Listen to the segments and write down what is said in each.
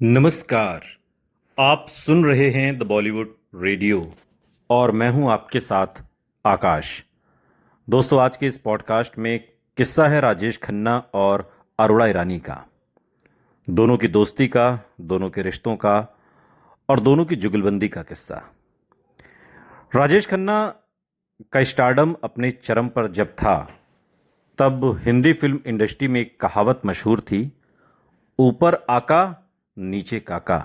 नमस्कार। आप सुन रहे हैं द बॉलीवुड रेडियो और मैं हूं आपके साथ आकाश। दोस्तों, आज के इस पॉडकास्ट में एक किस्सा है राजेश खन्ना और अरोड़ा ईरानी का। दोनों की दोस्ती का, दोनों के रिश्तों का और दोनों की जुगलबंदी का किस्सा। राजेश खन्ना का स्टारडम अपने चरम पर जब था, तब हिंदी फिल्म इंडस्ट्री में एक कहावत मशहूर थी, ऊपर आका नीचे काका।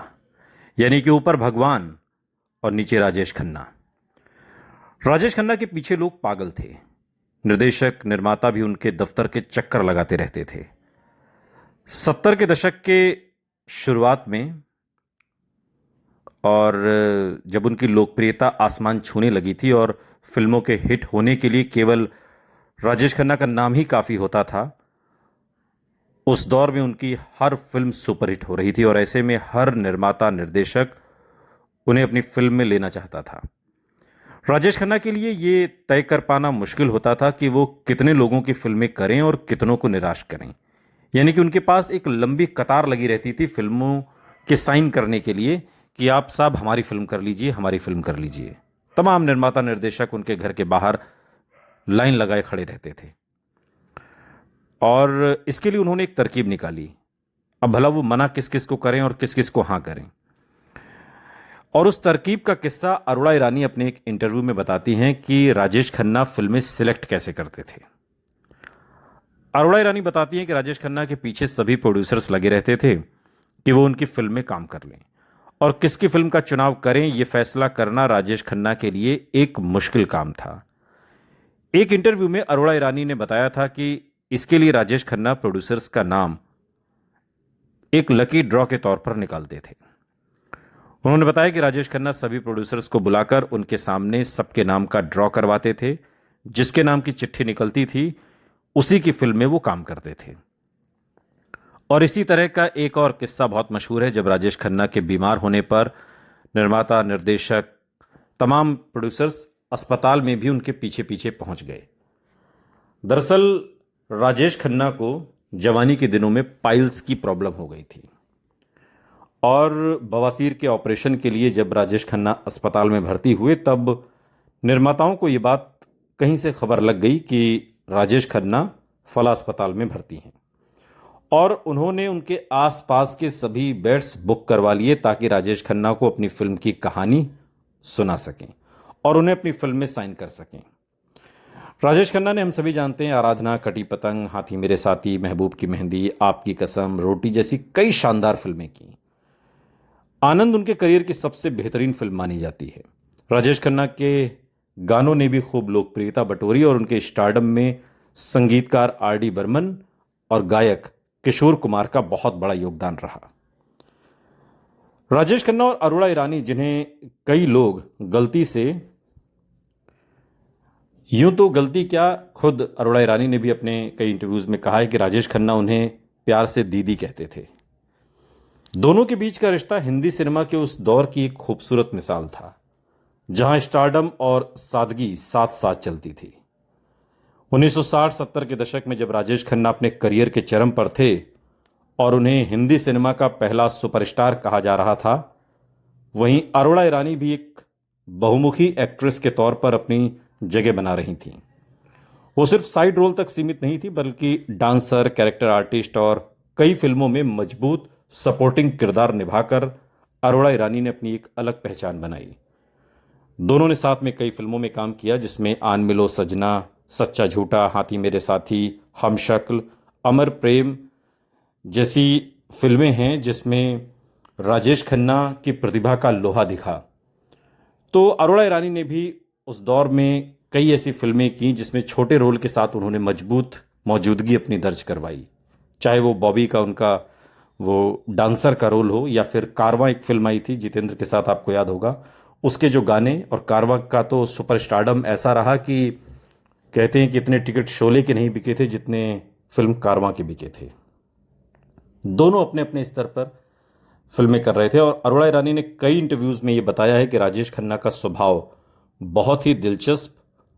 यानी कि ऊपर भगवान और नीचे राजेश खन्ना। राजेश खन्ना के पीछे लोग पागल थे। निर्देशक, निर्माता भी उनके दफ्तर के चक्कर लगाते रहते थे। 70 के दशक के शुरुआत में, और जब उनकी लोकप्रियता आसमान छूने लगी थी और फिल्मों के हिट होने के लिए केवल राजेश खन्ना का नाम ही काफी होता था, उस दौर में उनकी हर फिल्म सुपरहिट हो रही थी और ऐसे में हर निर्माता, निर्देशक उन्हें अपनी फिल्म में लेना चाहता था। राजेश खन्ना के लिए ये तय कर पाना मुश्किल होता था कि वो कितने लोगों की फिल्में करें और कितनों को निराश करें। यानी कि उनके पास एक लंबी कतार लगी रहती थी फिल्मों के साइन करने के लिए कि आप साहब हमारी फिल्म कर लीजिए, हमारी फिल्म कर लीजिए। तमाम निर्माता, निर्देशक उनके घर के बाहर लाइन लगाए खड़े रहते थे और इसके लिए उन्होंने एक तरकीब निकाली। अब भला वो मना किस किस को करें और किस किस को हाँ करें। और उस तरकीब का किस्सा अरोड़ा ईरानी अपने एक इंटरव्यू में बताती हैं कि राजेश खन्ना फिल्में सिलेक्ट कैसे करते थे। अरोड़ा ईरानी बताती हैं कि राजेश खन्ना के पीछे सभी प्रोड्यूसर्स लगे रहते थे कि वो उनकी फिल्म में काम कर लें, और किसकी फिल्म का चुनाव करें यह फैसला करना राजेश खन्ना के लिए एक मुश्किल काम था। एक इंटरव्यू में अरोड़ा ईरानी ने बताया था कि इसके लिए राजेश खन्ना प्रोड्यूसर्स का नाम एक लकी ड्रॉ के तौर पर निकालते थे। उन्होंने बताया कि राजेश खन्ना सभी प्रोड्यूसर्स को बुलाकर उनके सामने सबके नाम का ड्रॉ करवाते थे। जिसके नाम की चिट्ठी निकलती थी उसी की फिल्म में वो काम करते थे। और इसी तरह का एक और किस्सा बहुत मशहूर है, जब राजेश खन्ना के बीमार होने पर निर्माता, निर्देशक, तमाम प्रोड्यूसर्स अस्पताल में भी उनके पीछे पीछे पहुंच गए। दरअसल राजेश खन्ना को जवानी के दिनों में पाइल्स की प्रॉब्लम हो गई थी और बवासीर के ऑपरेशन के लिए जब राजेश खन्ना अस्पताल में भर्ती हुए, तब निर्माताओं को ये बात कहीं से खबर लग गई कि राजेश खन्ना फला अस्पताल में भर्ती हैं, और उन्होंने उनके आसपास के सभी बेड्स बुक करवा लिए ताकि राजेश खन्ना को अपनी फिल्म की कहानी सुना सकें और उन्हें अपनी फिल्म में साइन कर सकें। राजेश खन्ना ने, हम सभी जानते हैं, आराधना, कटी पतंग, हाथी मेरे साथी, महबूब की मेहंदी, आपकी कसम, रोटी जैसी कई शानदार फिल्में की। आनंद उनके करियर की सबसे बेहतरीन फिल्म मानी जाती है। राजेश खन्ना के गानों ने भी खूब लोकप्रियता बटोरी और उनके स्टारडम में संगीतकार आर डी बर्मन और गायक किशोर कुमार का बहुत बड़ा योगदान रहा। राजेश खन्ना और अरोड़ा ईरानी, जिन्हें कई लोग गलती से, यूं तो गलती क्या, खुद अरोड़ा ईरानी ने भी अपने कई इंटरव्यूज में कहा है कि राजेश खन्ना उन्हें प्यार से दीदी कहते थे। दोनों के बीच का रिश्ता हिंदी सिनेमा के उस दौर की एक खूबसूरत मिसाल था जहां स्टारडम और सादगी साथ साथ चलती थी। 1960-70 के दशक में जब राजेश खन्ना अपने करियर के चरम पर थे और उन्हें हिंदी सिनेमा का पहला सुपरस्टार कहा जा रहा था, वहीं अरोड़ा ईरानी भी एक बहुमुखी एक्ट्रेस के तौर पर अपनी जगह बना रही थीं। वो सिर्फ साइड रोल तक सीमित नहीं थी, बल्कि डांसर, कैरेक्टर आर्टिस्ट और कई फिल्मों में मजबूत सपोर्टिंग किरदार निभाकर अरोड़ा ईरानी ने अपनी एक अलग पहचान बनाई। दोनों ने साथ में कई फिल्मों में काम किया, जिसमें आन मिलो सजना, सच्चा झूठा, हाथी मेरे साथी, हमशक्ल, अमर प्रेम जैसी फिल्में हैं जिसमें राजेश खन्ना की प्रतिभा का लोहा दिखा। तो अरोड़ा ईरानी ने भी उस दौर में कई ऐसी फिल्में की जिसमें छोटे रोल के साथ उन्होंने मजबूत मौजूदगी अपनी दर्ज करवाई। चाहे वो बॉबी का उनका वो डांसर का रोल हो, या फिर कारवां एक फिल्म आई थी जितेंद्र के साथ, आपको याद होगा, उसके जो गाने, और कारवां का तो सुपरस्टारडम ऐसा रहा कि कहते हैं कि इतने टिकट शोले के नहीं बिके थे जितने फिल्म कारवां के बिके थे। दोनों अपने अपने स्तर पर फिल्में कर रहे थे और अरोड़ा ईरानी ने कई इंटरव्यूज में ये बताया है कि राजेश खन्ना का स्वभाव बहुत ही दिलचस्प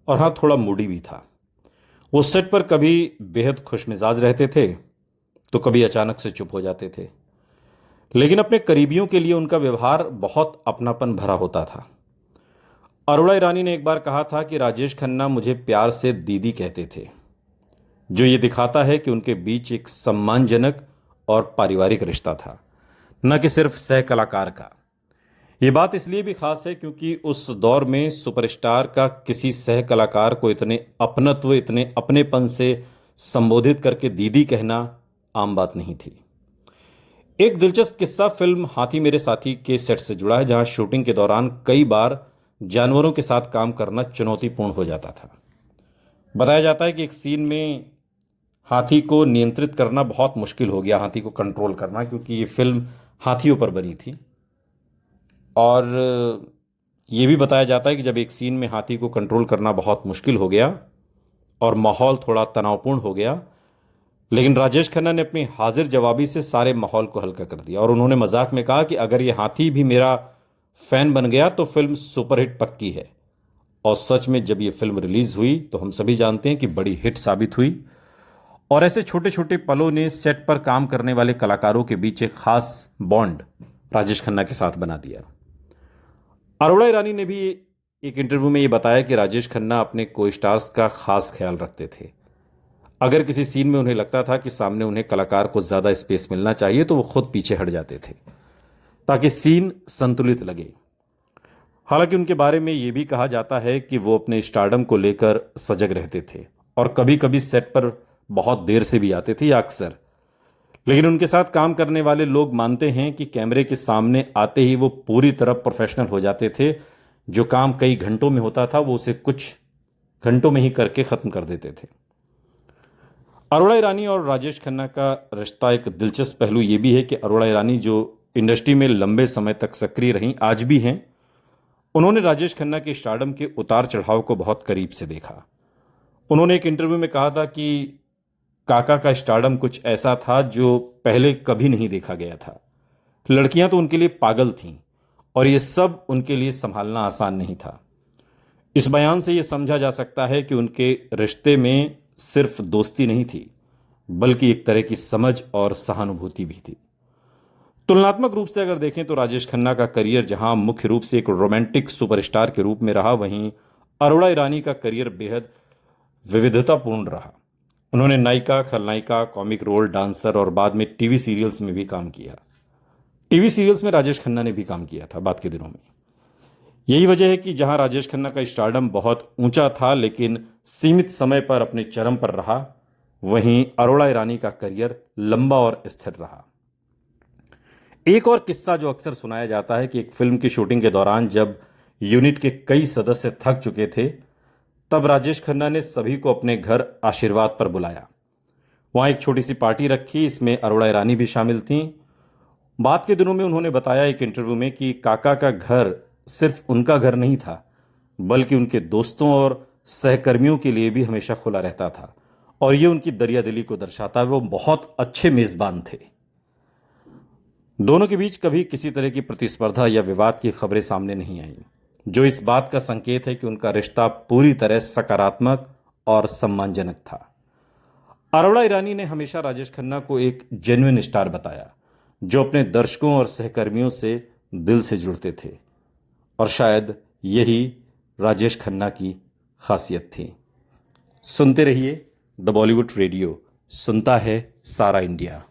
और हाँ, थोड़ा मूडी भी था। वो सेट पर कभी बेहद खुशमिजाज रहते थे तो कभी अचानक से चुप हो जाते थे। लेकिन अपने करीबियों के लिए उनका व्यवहार बहुत अपनापन भरा होता था। अरोड़ा ईरानी ने एक बार कहा था कि राजेश खन्ना मुझे प्यार से दीदी कहते थे, जो ये दिखाता है कि उनके बीच एक सम्मानजनक और पारिवारिक रिश्ता था, न कि सिर्फ सह कलाकार का। ये बात इसलिए भी खास है क्योंकि उस दौर में सुपरस्टार का किसी सह कलाकार को इतने अपनत्व, इतने अपनेपन से संबोधित करके दीदी कहना आम बात नहीं थी। एक दिलचस्प किस्सा फिल्म हाथी मेरे साथी के सेट से जुड़ा है, जहां शूटिंग के दौरान कई बार जानवरों के साथ काम करना चुनौतीपूर्ण हो जाता था। बताया जाता है कि एक सीन में हाथी को नियंत्रित करना बहुत मुश्किल हो गया, हाथी को कंट्रोल करना, क्योंकि ये फिल्म हाथियों पर बनी थी। और ये भी बताया जाता है कि जब एक सीन में हाथी को कंट्रोल करना बहुत मुश्किल हो गया और माहौल थोड़ा तनावपूर्ण हो गया, लेकिन राजेश खन्ना ने अपनी हाजिर जवाबी से सारे माहौल को हल्का कर दिया और उन्होंने मजाक में कहा कि अगर ये हाथी भी मेरा फैन बन गया तो फिल्म सुपरहिट पक्की है। और सच में जब ये फिल्म रिलीज हुई तो हम सभी जानते हैं कि बड़ी हिट साबित हुई। और ऐसे छोटे छोटे पलों ने सेट पर काम करने वाले कलाकारों के बीच एक खास बॉन्ड राजेश खन्ना के साथ बना दिया। अरोड़ा ईरानी ने भी एक इंटरव्यू में ये बताया कि राजेश खन्ना अपने को स्टार्स का खास ख्याल रखते थे। अगर किसी सीन में उन्हें लगता था कि सामने उन्हें कलाकार को ज्यादा स्पेस मिलना चाहिए तो वो खुद पीछे हट जाते थे ताकि सीन संतुलित लगे। हालांकि उनके बारे में यह भी कहा जाता है कि वो अपने स्टारडम को लेकर सजग रहते थे और कभी कभी सेट पर बहुत देर से भी आते थे या अक्सर। लेकिन उनके साथ काम करने वाले लोग मानते हैं कि कैमरे के सामने आते ही वो पूरी तरह प्रोफेशनल हो जाते थे। जो काम कई घंटों में होता था वो उसे कुछ घंटों में ही करके खत्म कर देते थे। अरोड़ा ईरानी और राजेश खन्ना का रिश्ता एक दिलचस्प पहलू ये भी है कि अरोड़ा ईरानी, जो इंडस्ट्री में लंबे समय तक सक्रिय रहीं, आज भी हैं, उन्होंने राजेश खन्ना के स्टारडम के उतार चढ़ाव को बहुत करीब से देखा। उन्होंने एक इंटरव्यू में कहा था कि काका का स्टारडम कुछ ऐसा था जो पहले कभी नहीं देखा गया था। लड़कियां तो उनके लिए पागल थीं और ये सब उनके लिए संभालना आसान नहीं था। इस बयान से यह समझा जा सकता है कि उनके रिश्ते में सिर्फ दोस्ती नहीं थी, बल्कि एक तरह की समझ और सहानुभूति भी थी। तुलनात्मक रूप से अगर देखें तो राजेश खन्ना का करियर जहां मुख्य रूप से एक रोमांटिक सुपरस्टार के रूप में रहा, वहीं अरोड़ा ईरानी का करियर बेहद विविधतापूर्ण रहा। उन्होंने नायिका, खलनायिका, कॉमिक रोल, डांसर और बाद में टीवी सीरियल्स में भी काम किया। टीवी सीरियल्स में राजेश खन्ना ने भी काम किया था बाद के दिनों में। यही वजह है कि जहां राजेश खन्ना का स्टारडम बहुत ऊंचा था लेकिन सीमित समय पर अपने चरम पर रहा, वहीं अरोड़ा ईरानी का करियर लंबा और स्थिर रहा। एक और किस्सा जो अक्सर सुनाया जाता है कि एक फिल्म की शूटिंग के दौरान जब यूनिट के कई सदस्य थक चुके थे, तब राजेश खन्ना ने सभी को अपने घर आशीर्वाद पर बुलाया। वहां एक छोटी सी पार्टी रखी, इसमें अरोड़ा ईरानी भी शामिल थीं। बाद के दिनों में उन्होंने बताया एक इंटरव्यू में कि काका का घर सिर्फ उनका घर नहीं था, बल्कि उनके दोस्तों और सहकर्मियों के लिए भी हमेशा खुला रहता था और ये उनकी दरियादिली को दर्शाता है। वो बहुत अच्छे मेजबान थे। दोनों के बीच कभी किसी तरह की प्रतिस्पर्धा या विवाद की खबरें सामने नहीं आईं, जो इस बात का संकेत है कि उनका रिश्ता पूरी तरह सकारात्मक और सम्मानजनक था। अरोड़ा ईरानी ने हमेशा राजेश खन्ना को एक जेन्युइन स्टार बताया, जो अपने दर्शकों और सहकर्मियों से दिल से जुड़ते थे, और शायद यही राजेश खन्ना की खासियत थी। सुनते रहिए द बॉलीवुड रेडियो, सुनता है सारा इंडिया।